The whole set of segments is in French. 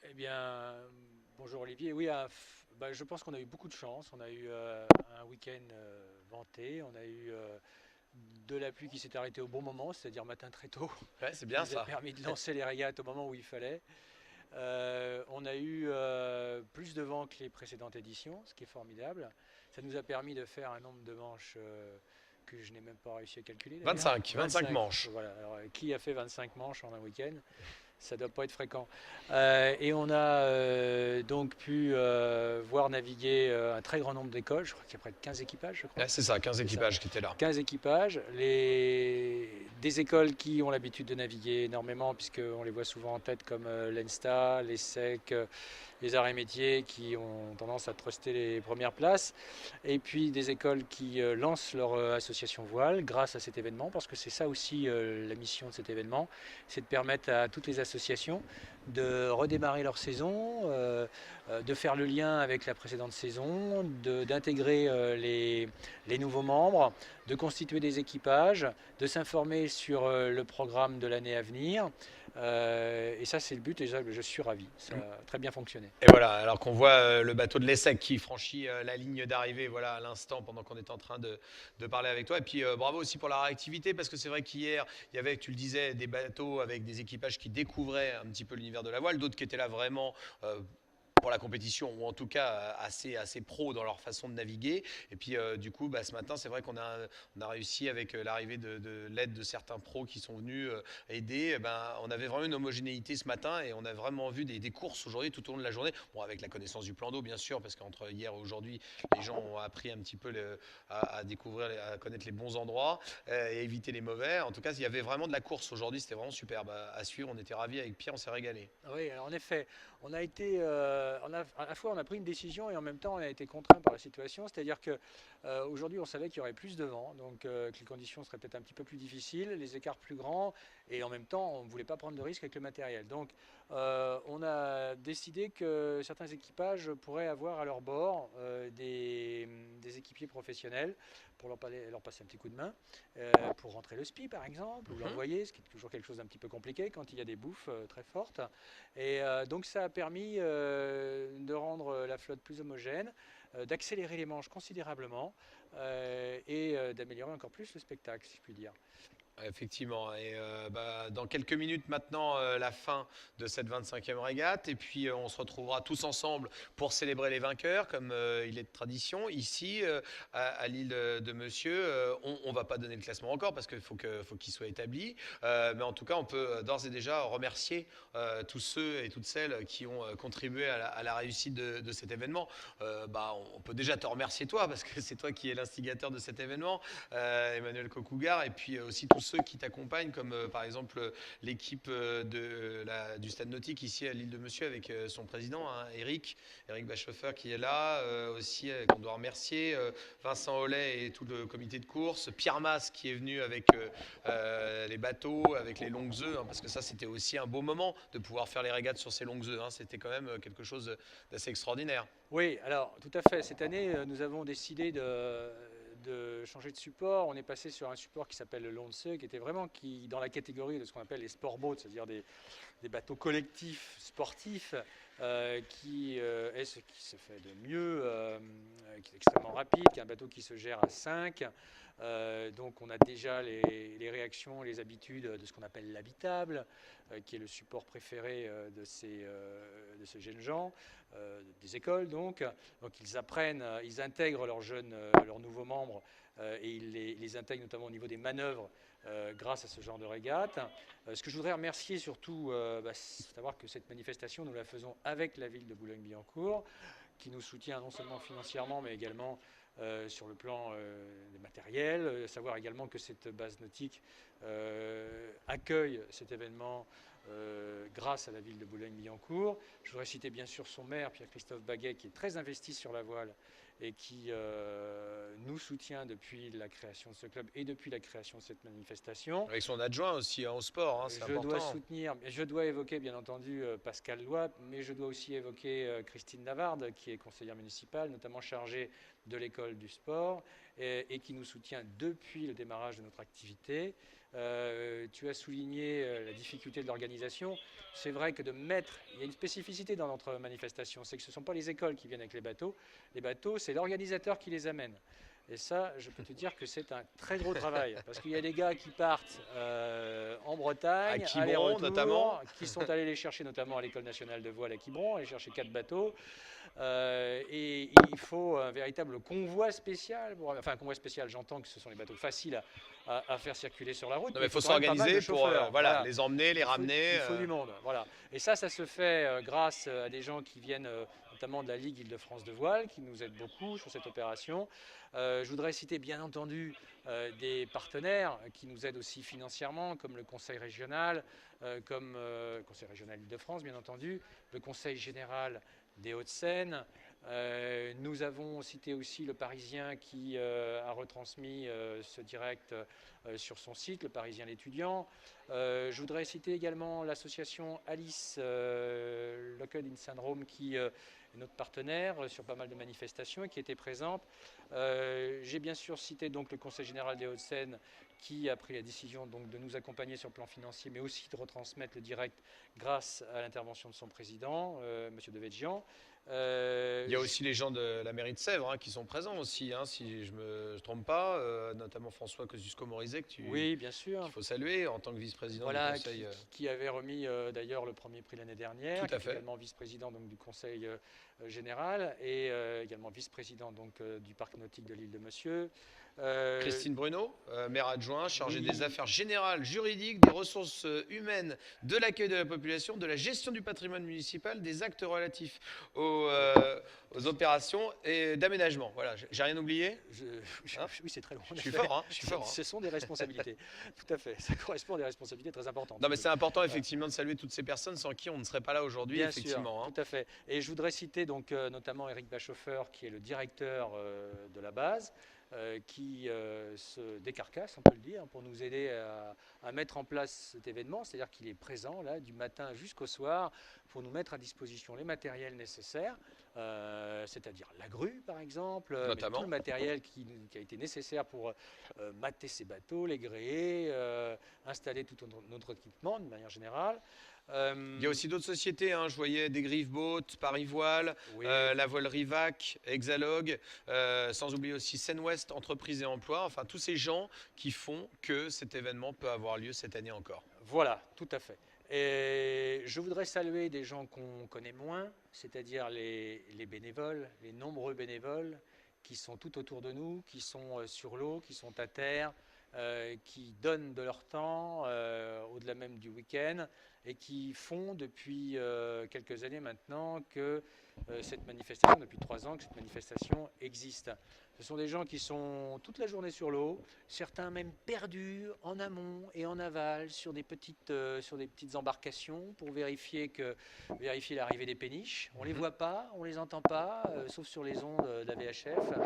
Eh bien, bonjour Olivier. Oui, je pense qu'on a eu beaucoup de chance. On a eu un week-end venté. On a eu de la pluie qui s'est arrêtée au bon moment, c'est-à-dire matin très tôt, Ouais, c'est qui bien nous a ça. permis de lancer les régates au moment où il fallait. On a eu plus de vent que les précédentes éditions, ce qui est formidable. Ça nous a permis de faire un nombre de manches que je n'ai même pas réussi à calculer d'ailleurs. 25 25. manches. Voilà. Alors, qui a fait 25 manches en un week-end? Ça doit pas être fréquent. Et on a donc pu voir naviguer un très grand nombre d'écoles. Je crois qu'il y a près de 15 équipages, je crois. Ouais, c'est ça, 15 C'est ça. équipages qui étaient là. 15 équipages. Des écoles qui ont l'habitude de naviguer énormément, puisqu'on les voit souvent en tête, comme l'ENSTA, l'ESSEC, les arts et métiers, qui ont tendance à truster les premières places. Et puis des écoles qui lancent leur association voile grâce à cet événement, parce que c'est ça aussi la mission de cet événement, c'est de permettre à toutes les associations de redémarrer leur saison, de faire le lien avec la précédente saison, d'intégrer les nouveaux membres, de constituer des équipages, de s'informer sur le programme de l'année à venir. Et ça, c'est le but. Et je suis ravi. Ça a très bien fonctionné. Et voilà, alors qu'on voit le bateau de l'ESSEC qui franchit la ligne d'arrivée, voilà, à l'instant, pendant qu'on est en train de parler avec toi. Et puis bravo aussi pour la réactivité, parce que c'est vrai qu'hier, il y avait, tu le disais, des bateaux avec des équipages qui découvraient un petit peu l'univers de la voile, d'autres qui étaient là vraiment pour la compétition, ou en tout cas assez pro dans leur façon de naviguer. Et puis du coup, ce matin, c'est vrai qu'on a réussi avec l'arrivée de l'aide de certains pros qui sont venus aider. On avait vraiment une homogénéité ce matin et on a vraiment vu des courses aujourd'hui tout au long de la journée. Bon, avec la connaissance du plan d'eau, bien sûr, parce qu'entre hier et aujourd'hui, les gens ont appris un petit peu à découvrir, à connaître les bons endroits et éviter les mauvais. En tout cas, il y avait vraiment de la course aujourd'hui, c'était vraiment superbe à suivre. On était ravis avec Pierre, on s'est régalé. Oui, alors en effet, on a été, à la fois on a pris une décision et en même temps on a été contraint par la situation. C'est-à-dire que aujourd'hui on savait qu'il y aurait plus de vent, donc que les conditions seraient peut-être un petit peu plus difficiles, les écarts plus grands, et en même temps on ne voulait pas prendre de risques avec le matériel. Donc on a décidé que certains équipages pourraient avoir à leur bord des équipiers professionnels pour leur passer un petit coup de main, pour rentrer le SPI par exemple, ou Mhm. l'envoyer, ce qui est toujours quelque chose d'un petit peu compliqué quand il y a des bouffes très fortes. Et donc ça a permis de rendre la flotte plus homogène, d'accélérer les manches considérablement et d'améliorer encore plus le spectacle, si je puis dire. Effectivement, et dans quelques minutes maintenant, la fin de cette 25e régate, et puis on se retrouvera tous ensemble pour célébrer les vainqueurs, comme il est de tradition. Ici, à l'île de Monsieur, on ne va pas donner le classement encore, parce faut qu'il soit établi, mais en tout cas, on peut d'ores et déjà remercier tous ceux et toutes celles qui ont contribué à la réussite de cet événement. On peut déjà te remercier toi, parce que c'est toi qui es l'instigateur de cet événement, Emmanuel Cocougar, et puis aussi tous ceux qui t'accompagnent, comme par exemple l'équipe du Stade Nautique ici à l'île de Monsieur avec son président, hein, Eric Bachhofer qui est là, aussi qu'on doit remercier, Vincent Hollet et tout le comité de course, Pierre Mas qui est venu avec les bateaux, avec les longues œufs, hein, parce que ça c'était aussi un beau moment de pouvoir faire les régates sur ces longues œufs, hein, c'était quand même quelque chose d'assez extraordinaire. Oui, alors tout à fait. Cette année, nous avons décidé de changer de support. On est passé sur un support qui s'appelle le Lonse, qui était vraiment dans la catégorie de ce qu'on appelle les sport boats, c'est-à-dire des bateaux collectifs sportifs, est ce qui se fait de mieux, qui est extrêmement rapide, qui est un bateau qui se gère à 5. Donc on a déjà les réactions, les habitudes de ce qu'on appelle l'habitable, qui est le support préféré de ces jeunes gens, des écoles donc. Donc ils apprennent, ils intègrent leurs nouveaux membres et ils les intègrent notamment au niveau des manœuvres grâce à ce genre de régate. Ce que je voudrais remercier surtout, c'est savoir que cette manifestation, nous la faisons avec la ville de Boulogne-Billancourt, qui nous soutient non seulement financièrement, mais également sur le plan des matériels. Savoir également que cette base nautique accueille cet événement grâce à la ville de Boulogne-Billancourt. Je voudrais citer bien sûr son maire, Pierre-Christophe Baguet, qui est très investi sur la voile et qui nous soutient depuis la création de ce club et depuis la création de cette manifestation. Avec son adjoint aussi au sport, hein, c'est important. Je dois évoquer bien entendu Pascal Loy, mais je dois aussi évoquer Christine Lavarde, qui est conseillère municipale, notamment chargée de l'école du sport, et qui nous soutient depuis le démarrage de notre activité. Tu as souligné la difficulté de l'organisation. C'est vrai que il y a une spécificité dans notre manifestation, c'est que ce ne sont pas les écoles qui viennent avec les bateaux. Les bateaux, c'est l'organisateur qui les amène. Et ça, je peux te dire que c'est un très gros travail, parce qu'il y a des gars qui partent en Bretagne, à Quiberon notamment, qui sont allés les chercher notamment à l'École nationale de voile à Quiberon, aller chercher 4 bateaux. Et il faut un véritable convoi spécial. Enfin, un convoi spécial, j'entends que ce sont les bateaux faciles à faire circuler sur la route. Non, mais il faut s'organiser pour voilà. les emmener, les ramener. Il faut du monde. Voilà. Et ça se fait grâce à des gens qui viennent notamment de la Ligue Île-de-France de voile, qui nous aident beaucoup sur cette opération. Je voudrais citer bien entendu des partenaires qui nous aident aussi financièrement, comme le Conseil régional, comme le Conseil régional Île-de-France, bien entendu, le Conseil général des Hauts-de-Seine. Nous avons cité aussi le Parisien qui a retransmis ce direct sur son site, le Parisien l'étudiant. Je voudrais citer également l'association Alice Locked in Syndrome qui est notre partenaire sur pas mal de manifestations et qui était présente. J'ai bien sûr cité donc le Conseil général des Hauts-de-Seine qui a pris la décision donc de nous accompagner sur le plan financier, mais aussi de retransmettre le direct grâce à l'intervention de son président, M. Devedjian. Il y a aussi les gens de la mairie de Sèvres qui sont présents aussi, si je ne me trompe pas, notamment François Kosciusko-Morizet, oui, bien sûr, qu'il faut saluer en tant que vice-président du conseil. Qui avait remis d'ailleurs le premier prix l'année dernière, tout à fait. Également vice-président donc, du conseil général et également vice-président donc, du parc nautique de l'île de Monsieur. Christine Bruno, maire adjoint, chargée des affaires générales, juridiques, des ressources humaines, de l'accueil de la population, de la gestion du patrimoine municipal, des actes relatifs aux opérations et d'aménagement. Voilà, j'ai rien oublié. Oui, c'est très long. Je suis fort, Ce sont des responsabilités. Tout à fait. Ça correspond à des responsabilités très importantes. Non, mais c'est important effectivement de saluer toutes ces personnes sans qui on ne serait pas là aujourd'hui, effectivement. Sûr, tout à fait. Et je voudrais citer donc notamment Éric Bachoffer, qui est le directeur de la base. Qui se décarcasse, on peut le dire, pour nous aider à mettre en place cet événement, c'est-à-dire qu'il est présent là du matin jusqu'au soir pour nous mettre à disposition les matériels nécessaires, c'est-à-dire la grue par exemple, tout le matériel qui a été nécessaire pour mater ces bateaux, les gréer, installer tout notre équipement de manière générale. Il y a aussi d'autres sociétés, je voyais des Griffes Boat, Paris Voile, oui. La Voile Rivac, Exalogue, sans oublier aussi Seine-Ouest, Entreprises et Emploi, enfin tous ces gens qui font que cet événement peut avoir lieu cette année encore. Voilà, tout à fait. Et je voudrais saluer des gens qu'on connaît moins, c'est-à-dire les bénévoles, les nombreux bénévoles qui sont tout autour de nous, qui sont sur l'eau, qui sont à terre, qui donnent de leur temps au-delà même du week-end et qui font depuis quelques années maintenant que cette manifestation, depuis 3 ans que cette manifestation existe. Ce sont des gens qui sont toute la journée sur l'eau, certains même perdus en amont et en aval sur des petites embarcations pour vérifier l'arrivée des péniches. On ne les voit pas, on ne les entend pas, sauf sur les ondes de la VHF,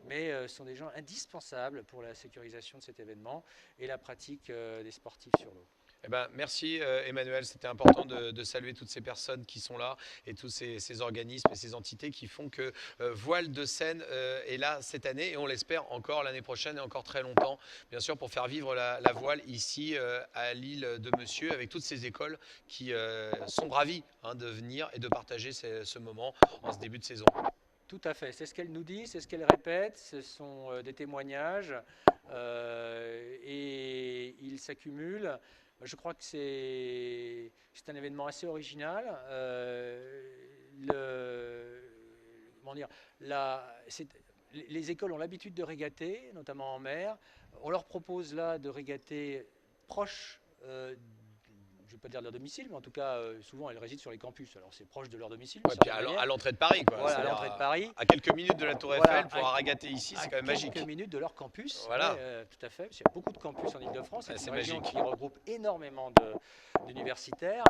mais ce sont des gens indispensables pour la sécurisation de cet événement et la pratique des sportifs sur l'eau. Eh ben, merci Emmanuel, c'était important de saluer toutes ces personnes qui sont là et tous ces organismes et ces entités qui font que Voile de Seine est là cette année et on l'espère encore l'année prochaine et encore très longtemps, bien sûr, pour faire vivre la voile ici à l'île de Monsieur avec toutes ces écoles qui sont ravies de venir et de partager ce moment en ce début de saison. Tout à fait, c'est ce qu'elle nous dit, c'est ce qu'elle répète, ce sont des témoignages et ils s'accumulent. Je crois que c'est un événement assez original. Les écoles ont l'habitude de régater, notamment en mer. On leur propose là de régater proche, je ne vais pas dire de leur domicile, mais en tout cas, souvent elles résident sur les campus. Alors c'est proche de leur domicile. Ouais, puis à l'entrée de Paris, quoi. Voilà, à l'entrée de Paris. À quelques minutes de la Tour Eiffel, pouvoir régater ici, c'est quand même magique. À quelques minutes de leur campus. Voilà. Tout à fait. Il y a beaucoup de campus en Île-de-France. C'est une région qui regroupe énormément d'universitaires.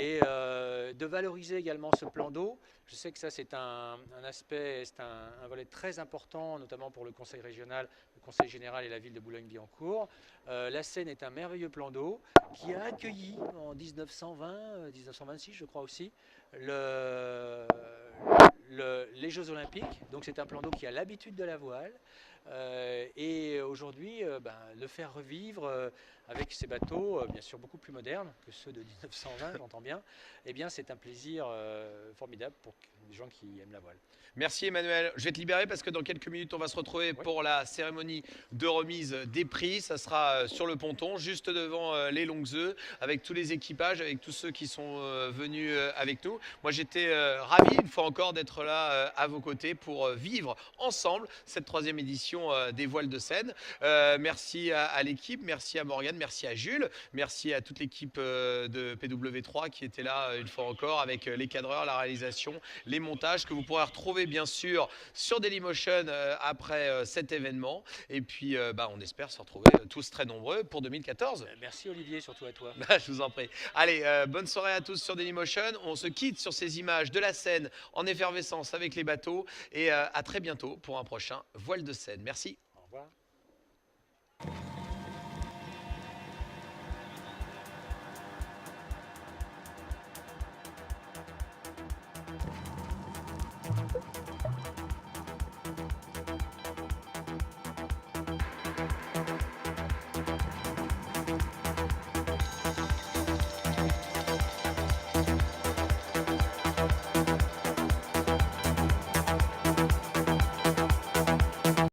et de valoriser également ce plan d'eau. Je sais que ça c'est un aspect, c'est un volet très important, notamment pour le Conseil régional, le Conseil général et la ville de Boulogne-Billancourt. La Seine est un merveilleux plan d'eau qui a accueilli en 1920, 1926 je crois aussi, les Jeux Olympiques. Donc c'est un plan d'eau qui a l'habitude de la voile. Et aujourd'hui, le faire revivre avec ces bateaux, bien sûr beaucoup plus modernes que ceux de 1920, j'entends bien, eh bien c'est un plaisir formidable pour les gens qui aiment la voile. Merci Emmanuel. Je vais te libérer parce que dans quelques minutes, on va se retrouver pour la cérémonie de remise des prix. Ça sera sur le ponton, juste devant les Longues Œufs, avec tous les équipages, avec tous ceux qui sont venus avec nous. Moi, j'étais ravi, une fois encore, d'être là à vos côtés pour vivre ensemble cette 3e édition des Voiles de Seine. Merci à l'équipe, merci à Morgane, merci à Jules, merci à toute l'équipe de PW3 qui était là une fois encore avec les cadreurs, la réalisation, les montages que vous pourrez retrouver bien sûr sur Dailymotion après cet événement. Et puis on espère se retrouver tous très nombreux pour 2014. Merci Olivier, surtout à toi. Je vous en prie. Allez, bonne soirée à tous sur Dailymotion. On se quitte sur ces images de la Seine en effervescence avec les bateaux. Et à très bientôt pour un prochain Voile de Seine. Merci. Au revoir.